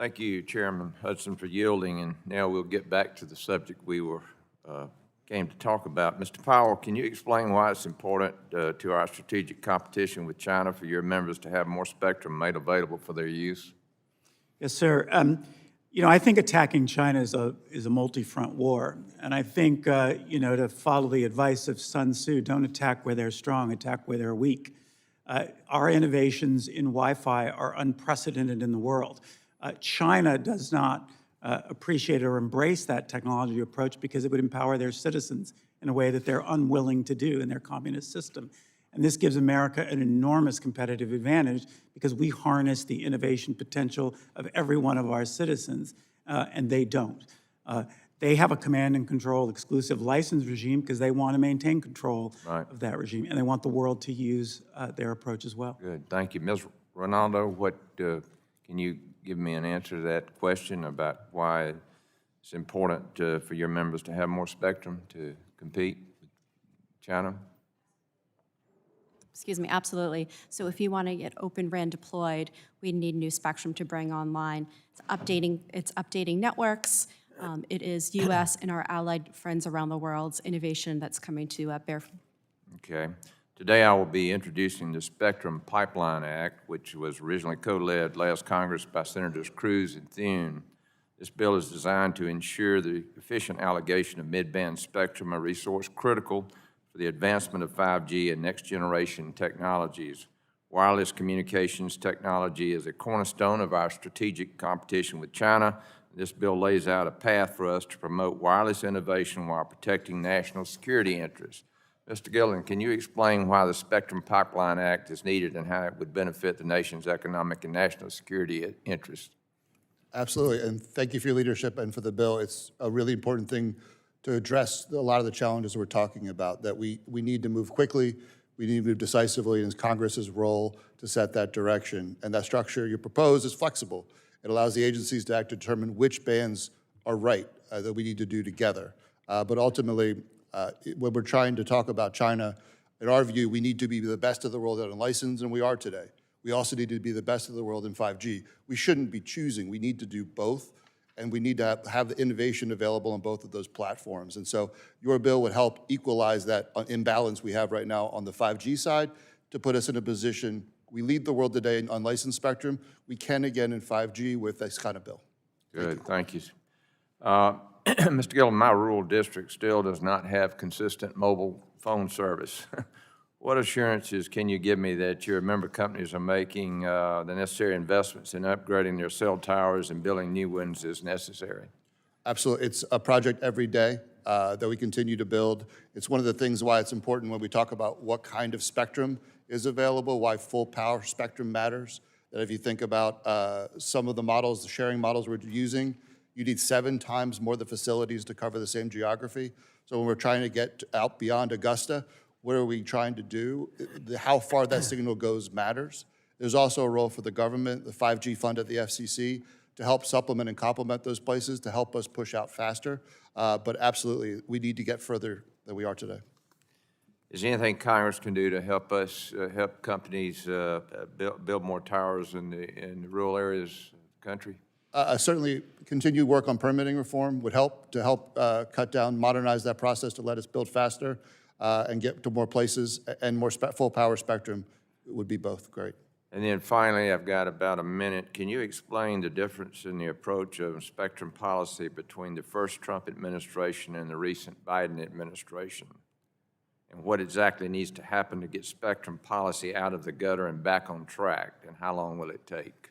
Thank you, Chairman Hudson, for yielding, and now we'll get back to the subject we came to talk about. Mr. Powell, can you explain why it's important to our strategic competition with China for your members to have more spectrum made available for their use? Yes, sir. I think attacking China is a multi-front war, and I think to follow the advice of Sun Tzu, don't attack where they're strong, attack where they're weak. Our innovations in Wi-Fi are unprecedented in the world. China does not appreciate or embrace that technology approach because it would empower their citizens in a way that they're unwilling to do in their communist system. And this gives America an enormous competitive advantage because we harness the innovation potential of every one of our citizens, and they don't. They have a command and control exclusive license regime because they want to maintain control of that regime, and they want the world to use their approach as well. Good, thank you. Ms. Ronaldo, can you give me an answer to that question about why it's important for your members to have more spectrum to compete with China? Excuse me, absolutely. So if you want to get Open RAN deployed, we need new spectrum to bring online. It's updating networks. It is U.S. and our allied friends around the world's innovation that's coming to bear. Okay. Today I will be introducing the Spectrum Pipeline Act, which was originally co-led last Congress by Senators Cruz and Thune. This bill is designed to ensure the efficient allocation of mid-band spectrum, a resource critical for the advancement of 5G and next-generation technologies. Wireless communications technology is a cornerstone of our strategic competition with China. This bill lays out a path for us to promote wireless innovation while protecting national security interests. Mr. Gillen, can you explain why the Spectrum Pipeline Act is needed and how it would benefit the nation's economic and national security interests? Absolutely, and thank you for your leadership and for the bill. It's a really important thing to address a lot of the challenges we're talking about, that we need to move quickly, we need to move decisively, and it's Congress's role to set that direction. And that structure you propose is flexible. It allows the agencies to act to determine which bands are right that we need to do together. But ultimately, when we're trying to talk about China, in our view, we need to be the best of the world at license, and we are today. We also need to be the best of the world in 5G. We shouldn't be choosing. We need to do both, and we need to have the innovation available on both of those platforms. And so your bill would help equalize that imbalance we have right now on the 5G side to put us in a position. We lead the world today on licensed spectrum. We can again in 5G with this kind of bill. Good, thank you. Mr. Gillen, my rural district still does not have consistent mobile phone service. What assurances can you give me that your member companies are making the necessary investments in upgrading their cell towers and building new ones as necessary? Absolutely. It's a project every day that we continue to build. It's one of the things why it's important when we talk about what kind of spectrum is available, why full power spectrum matters. That if you think about some of the models, the sharing models we're using, you need 7 times more the facilities to cover the same geography. So when we're trying to get out beyond Augusta, what are we trying to do? How far that signal goes matters. There's also a role for the government, the 5G fund at the FCC, to help supplement and complement those places to help us push out faster. But absolutely, we need to get further than we are today. Is there anything Congress can do to help us, help companies build more towers in the rural areas of the country? Certainly, continued work on permitting reform would help to cut down, modernize that process to let us build faster and get to more places, and more full power spectrum would be both great. And then finally, I've got about a minute. Can you explain the difference in the approach of spectrum policy between the first Trump administration and the recent Biden administration? And what exactly needs to happen to get spectrum policy out of the gutter and back on track, and how long will it take?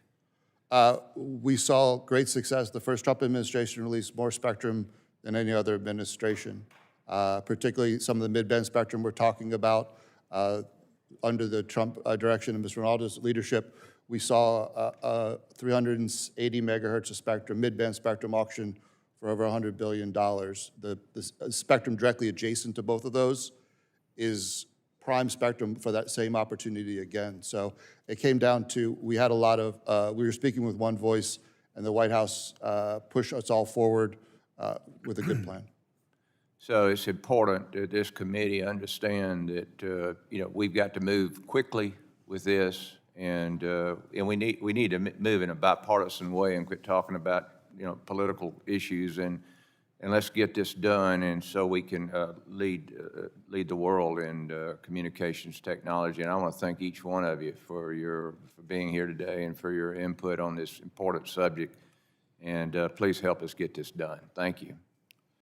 We saw great success. The first Trump administration released more spectrum than any other administration, particularly some of the mid-band spectrum we're talking about. Under the Trump direction and Ms. Ronaldo's leadership, we saw a 380 megahertz of spectrum, mid-band spectrum auction for over $100 billion. The spectrum directly adjacent to both of those is prime spectrum for that same opportunity again. So it came down to, we had a lot of, we were speaking with one voice, and the White House pushed us all forward with a good plan. So it's important that this committee understand that we've got to move quickly with this, And we need to move in a bipartisan way and quit talking about, political issues, and let's get this done, and so we can lead the world in communications technology. And I want to thank each one of you for being here today and for your input on this important subject. And please help us get this done. Thank you.